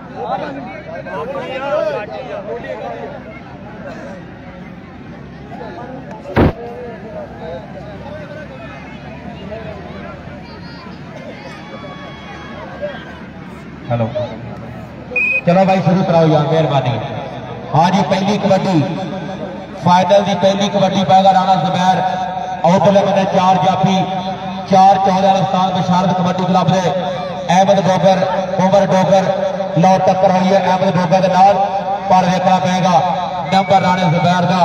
Hello चलो भाई शुरू कराओ यार मेहरबानी। हाँ जी पहली कबड्डी फाइनल की पहली कबड्डी पाएगा राणा जुबैर औदले बने 4 जाफी 4 14 स्थान बशारत कबड्डी क्लब के अहमद डोगर उमर डोगर लो टक्कर हुई है अहमद डोगर के नाल पर देखना पड़ेगा नंबर राणे जुबैर का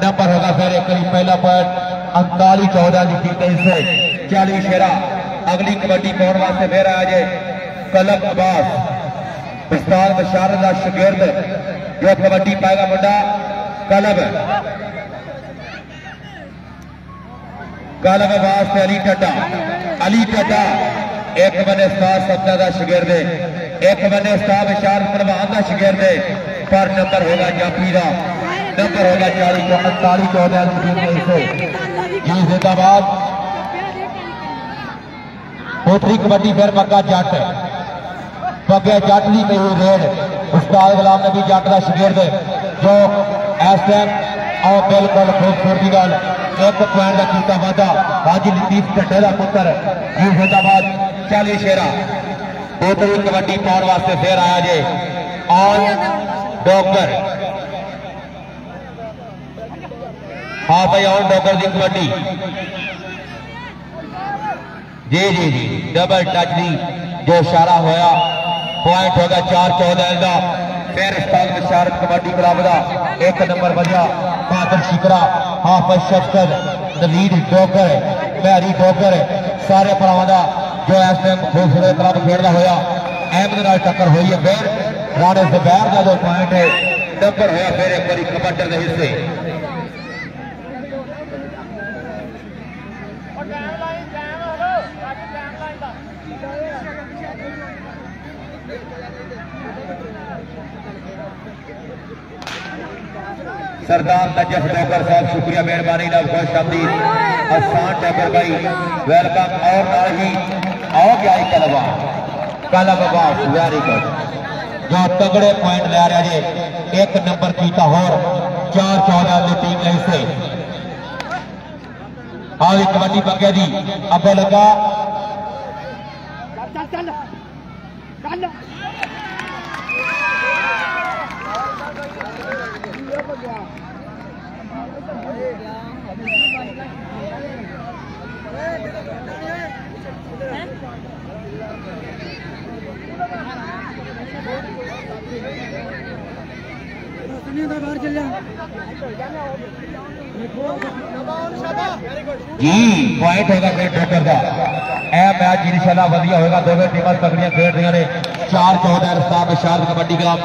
नंबर होगा फिर एक पहला पॉइंट 39 14 की जीत से 40 शेरा। अगली कबड्डी पाने वास्ते फिर आया जे कलम अब्बास उस्ताद बशारत का शागिर्द जो कबड्डी पाएगा मुंडा कलम अब्बास से अली टड्डा एक बने उस्ताद सपना का शागिर्द एक बने उस्ताद बशारत पहलवान का शागिर्द पर नंबर होगा जाफी का नंबर होगा 40 14 जी जिंदाबाद। दूसरी कबड्डी फिर मक्का जट पगे जट की पी हुई रेड उस्ताद गुलाम नबी जट का शागिर्द जो इस टाइम आओ बिल्कुल खूबसूरती गल एक पॉइंट का कीता वाधा हाजी लतीफ ढड्डे का पुत्र जी जिंदाबाद 40 शेरा। दूसरी कबड्डी पाने वास्ते फिर आया जे ऑन डोगर हाँ भाई ऑन डोगर की कबड्डी जी जी जी डबल टच की जो इशारा होया पॉइंट होगा 4 14 का फिर उस्ताद बशारत कबड्डी क्लब का एक नंबर बजा कादर शिकरा हाफिज शफकत दलील डोगर मैरी डोगर सारे भरावां दा जो इस टाइम खूबसूरत क्लब खेलता होया अहमद नाल टक्कर हुई है फिर राणे जुबैर का जो पॉइंट है नंबर होया फिर एक बारी कबड्डर के हिस्से सरदार नजफ डोगर साहब शुक्रिया मेहरबानी खुश आमदीद आसान डोगर भाई वेलकम और नाल ही आओ गया कलम अब्बास वेरी गुड जो तगड़े पॉइंट ले रहा जे एक नंबर कीता होर 4 14 की टीम ने हिस्से आई कबड्डी पक्के दी अगे लगा जी पॉइंट होगा फिर डोगर का यह मैच इंशाल्लाह वधिया होगा दोवें टीमां तगड़ियां खेल रही ने 4 14 उस्ताद बशारत कबड्डी क्लब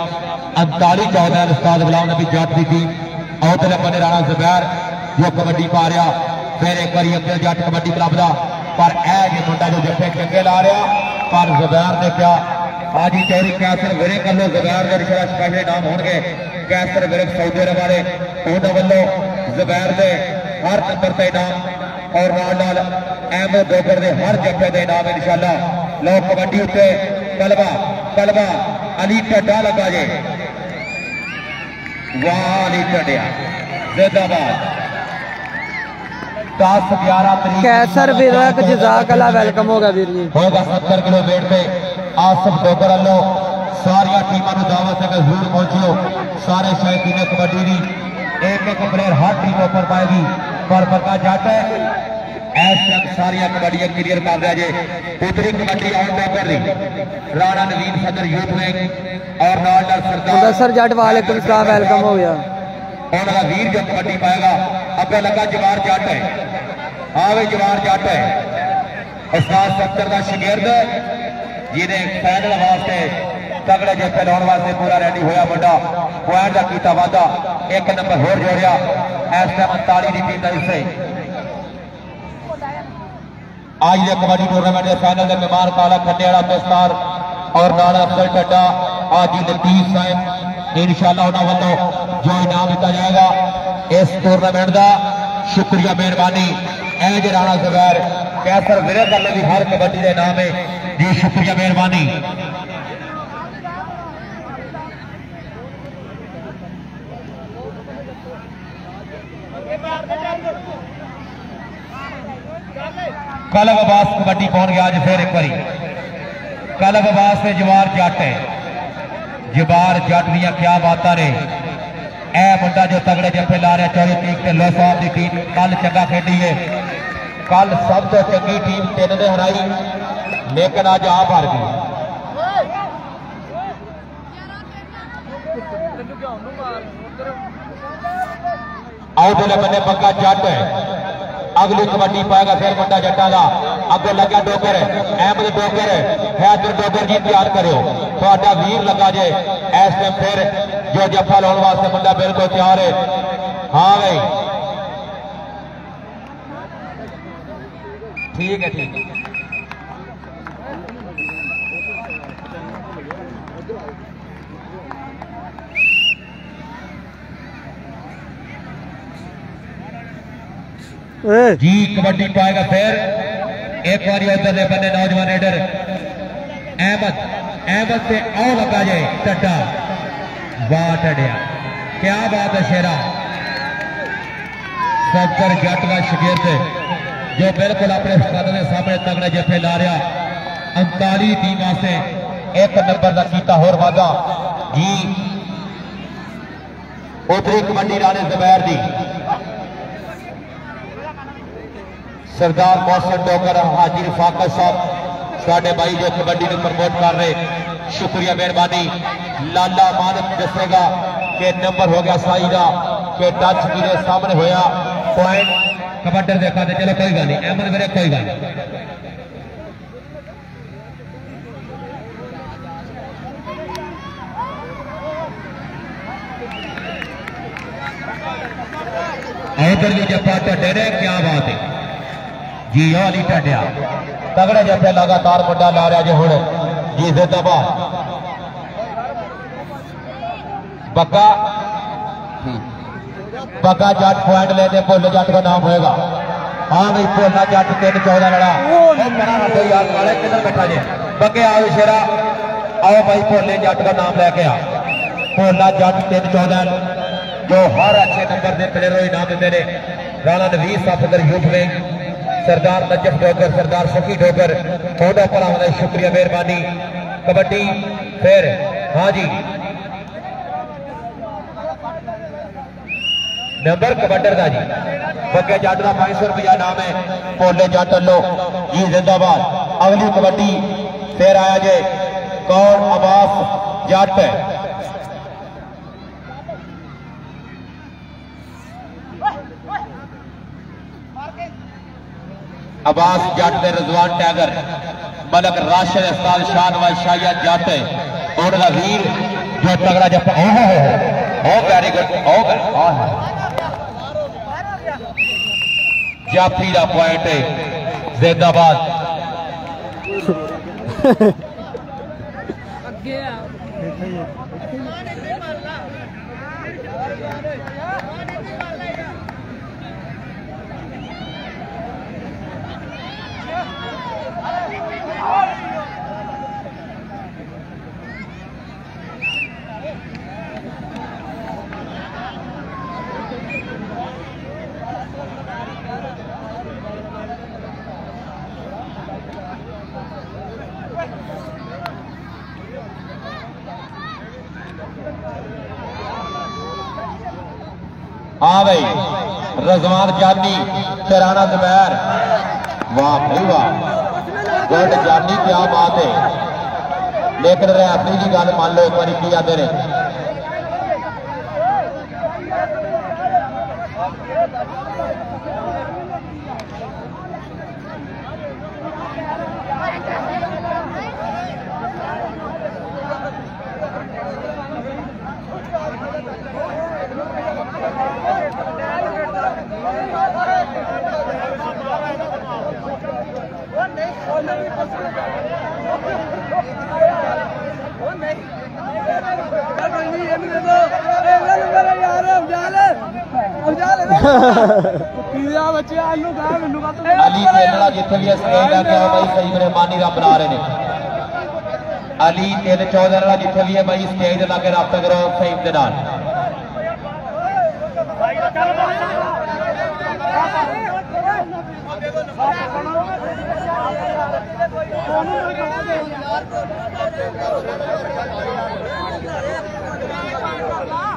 39 14 उस्ताद गुलाम नबी जट की टीम औदले बने राणा जुबैर जो कबड्डी पा रहा फिर एक बार अब्दुल जट कबड्डी क्लब का पर यह मुंडा जो जफे चंगे ला रहा पर जुबैर ने क्या आज ही चौरी कैसर विरे कर लो जुबैर के रिश्ता स्पेशल इनाम होंगे कैसर विरे सऊदी अरब वाले उन्होंने वालों जुबैर के हर नंबर का इनाम और नाल अहमद डोगर के हर जफे का इनाम इंशाल्लाह लो कबड्डी उत्ते कलवा अली टड्डा लगा जे वाह अली टड्डिया जिंदाबाद 10 11 तरीक कैसर विरक जज़ाकल्लाह वेलकम होगा वीर जी होगा 70 किलो वेट पे आसिफ डोगर वालों सारिया टीमों को दावत है कि जरूर पहुंचियो सारे शौकीन कबड्डी की एक प्लेयर हर टीम ऊपर पाएगी पर पक्का जट है इस टाइम सारिया कबड्डियां क्लियर कर रहा जे दूसरी कबड्डी ऑन डोगर दी राणा नवीन सदर यूथ विंग और नाल सरदार जट वालेकुम सलाम वेलकम हो गया उन्होंने वीर जो कबड्डी पाएगा अगे लगा जवार जट है हाँ भाई जवार जट है उस्ताद सत्तर का शागिर्द जिन्हें फाइनल वास्ते तगड़े जफे लाने वास्ते पूरा रेडी होया मुंडा पॉइंट का कीता वादा एक नंबर होर जोड़िया इस टाइम 39 की टीम का हिस्से आज के कबड्डी टूर्नामेंट के फाइनल के मेहमान काला खड्डे वाला दस्तार और नाल अफजल टड्डा आज लतीफ साहब इंशाल्लाह उन्होंने वालों जो इनाम दिता जाएगा इस टूर्नामेंट का शुक्रिया मेहरबानी एज राणा जुबैर कैसर विरे करने की हर कबड्डी का इनाम है जी शुक्रिया मेहरबानी कलब अब्बास कबड्डी पहुंच गया अज फिर एक बारी कलब अब्बास से जवार जट है जवार जट दियां क्या बात ने ए मुंडा जो तगड़े जफे ला रहा 24 तरीक ढिल्लों साहब की टीम कल चंगा खेडी है कल सब तो चंगी टीम 3 ने हराई लेकिन अज आप हार गई आउट वाले बने पक्का जट है अगली कबड्डी पाएगा फिर मुंडा जट्टा का अगो लग्या डोगर अहमद डोगर हैदर डोगर जी तैयार करो थोड़ा वीर लगा जे इस टाइम फिर जो जफा लाने वास्ते मुंडा बिल्कुल तैयार है हाँ भाई ठीक है ठीक है जी कबड्डी पाएगा फिर एक बार उधर बने नौजवान रेडर अहमद से आओ लगा जाए टड्डा वाह टड्या क्या बात है शेरा सफर जट का शिगिर्द जो बिल्कुल अपने उस्ताद के सामने तगड़े जफे ला रहा 39 टीम से 1 नंबर का कीता होर वादा जी उतरी कबड्डी राणे जुबैर दी सरदार मोहसिन डोगर हाजी फाकत साहब साडे भाई जो कबड्डी को प्रमोट कर रहे शुक्रिया मेहरबानी लाला मानक दसेगा कि नंबर हो गया साई का कि टच मेरे सामने होया पॉइंट कबड्डर देखा चलो कोई गल नहीं अहमद मेरे कोई गल उधर भी जफा ढेरे क्या बात है जी अली ढाडिया तगड़े जफे लगातार मुंडा ला रहा जो हूं जी जिंदाबाद बक्का बक्का जट पॉइंट लेते भुल जट का नाम होएगा हाँ भाई भोला जट 3-14 लड़ा यार काले किधर बैठा जे बक्के आओ शेरा आओ भाई भोले जट का नाम लेके आ भोला जट 3-14 जो हर अच्छे नंबर के प्लेयर इनाम देते हैं राणा नवीस साफगर यूथ में सरदार नजफ डोगर सरदार शफी डोगर थोड़ा भरावां शुक्रिया मेहरबानी कबड्डी फिर हाँ जी नंबर कबड्डर का जी बग्गे जट का 500 रुपया नाम है भोले जट लो जी जिंदाबाद अगली कबड्डी फिर आया जे कौन अब्बास जट है अब्बास जट ने रजवान टैगर मलक राशिद उस्ताद शाहनवाज शाहिया जट उनका वीर जो तगड़ा जफा वेरी गुड जाफरी का पॉइंट है जिंदाबाद हाँ भाई रजवान जानी राणा जुबैर वाह भाई वाह गुड जानी क्या बात है लेकिन रेफरी की गल मान लो एक बार की आते ने अली तेलड़ा जिथे भी स्टेज लैके आओ भाई सही मेहरबानी रब बना रहे हैं अली 3-14 जिथे भी है भाई स्टेज लाके रब्ता करो सही दे नाल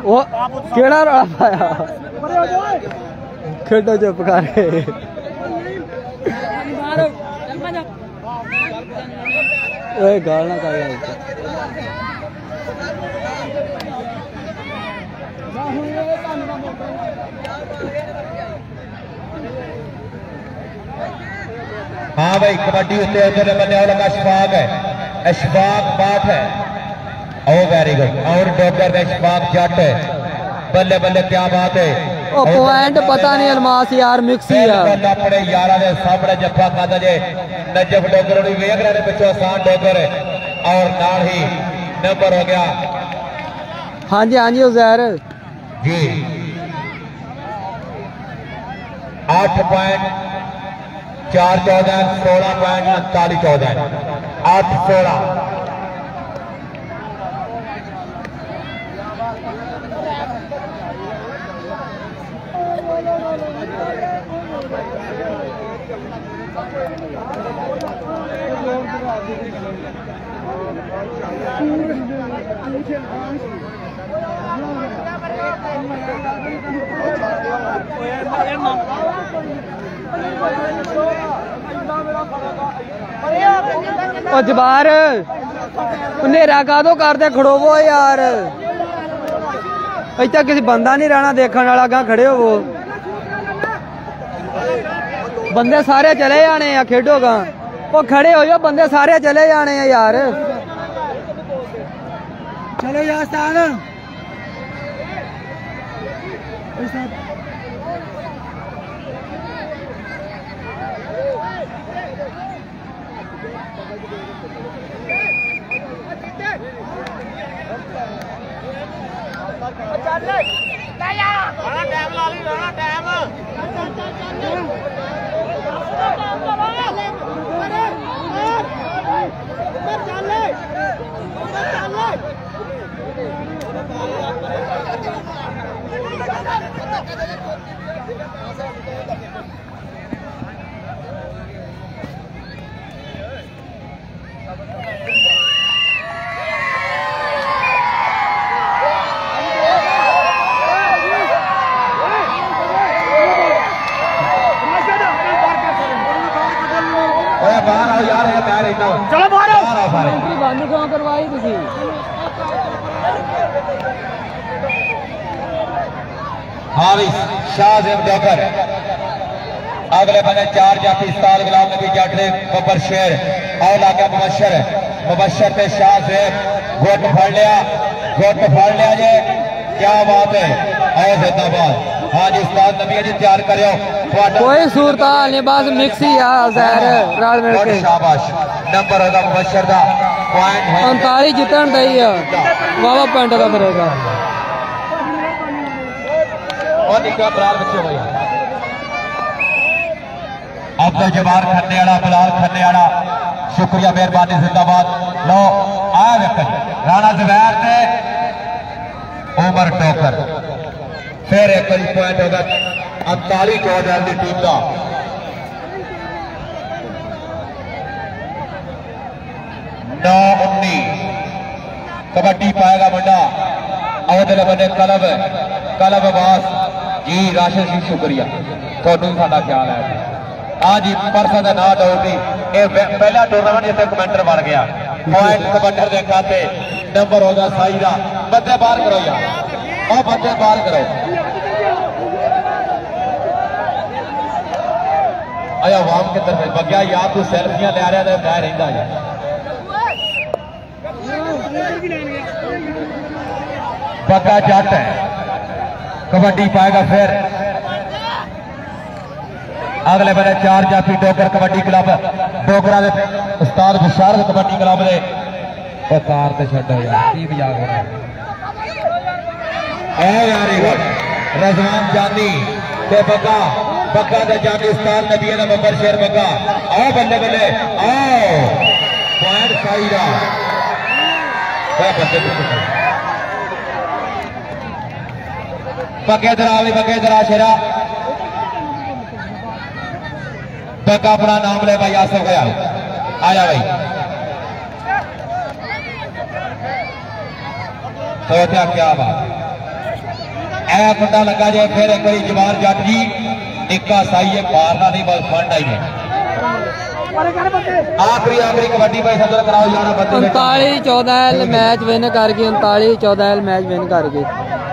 वो केड़ा रौला पाया खेडो चुप कर गाल ना कर हाँ भाई कबड्डी उत्ते उधर बंदे लगा अशफाक है, अशफाक बात है। ओ वेरी गुड। और डॉक्टर अशफाक जट है, बल्ले बल्ले क्या बात है। ओ पॉइंट पता नहीं अलमास यार मिक्स ही है अपने यारा दे सामने जफ्फा खाता जे नजफ डॉगर नु वेख रहे ने पिछो आसान डॉगर और नाल ही नंबर हो गया। हाँ जी उजैर जी 8.414 16.49 8-16 ओ जबार नेरा कादो करते खड़ोवो यार, इतना किसी बंदा नहीं रहना देखने वाला, अगर खड़े हो बंदे सारे चले जाने हैं। खेडोगा वो खड़े हो जाओ, बंदे सारे चले जाने हैं यार। चलो यार बाहर आओ यार, मैं रहता हूं। चलो बाहर आओ सारे। एंट्री बंद क्यों करवाई तुसी? हाँ भाई शाहजेब डॉकर अगले बने 4 जाफी उस्ताद गुलाम नबी जट ने बब्बर शेर और लागे मुबशर ते शाहजेब गुट फड़ लिया जे, क्या बात है। और जिंदाबाद। हाँ जी उस्ताद नबी जी तैयार करो, कोई सूरत नहीं, बस मिक्स ही है। शाबाश नंबर होगा मुबशर का, पॉइंट है 39 जितन दई है, वावा पॉइंट का फिरेगा। और निकला बिलाल बच्चे भाई अब्दुल जबार खन्ने वाला, बिलाल खन्ने वाला, शुक्रिया मेहरबानी जिंदाबाद। लो आया विकेट राणा जुबैर से उमर टोकर, फिर एक पॉइंट होगा 39-14 की टीम का। कबड्डी पाएगा मुंडा अवधले बने कलब अब्बास जी, राशिद जी शुक्रिया थोनू साडा ख्याल है। हाँ जी परसों का ना डाउट ही पहला टूर्नामेंट जिसे कमेंटर बन गया। पॉइंट कबड्डर के खाते नंबर होगा साई का। बंदे बाहर करो यार, और बंदे बाहर करो। आया वाम की तरफ बग्या यार, तू सेल्फियां ले रहा था मैं रहा जी। बग्गा जट है, कबड्डी पाएगा फिर अगले बने 4 जाफी डोगर कबड्डी क्लब डोगरा के उस्ताद बशारत कबड्डी क्लब के कार से छो यार की मजाक हो रहा है। रजवान जानी ते बग्गा दे जानी उस्ताद नबी ने बब्बर शेर बग्गा। आओ बल्ले बल्ले आओ, पॉइंट साई दा बंदे बगे दरा शेरा पक्का अपना नाम ले भाई आसफ गया आया भाई तो क्या बात ऐ मुंडा लगा जाए फिर एक बार जवार जट जी निक्का साई है मारना नहीं बस फंड आई है आखिरी कबड्डी भाई सदर कराओ यार 39-14 मैच विन कर गए 39-14 मैच विन कर गए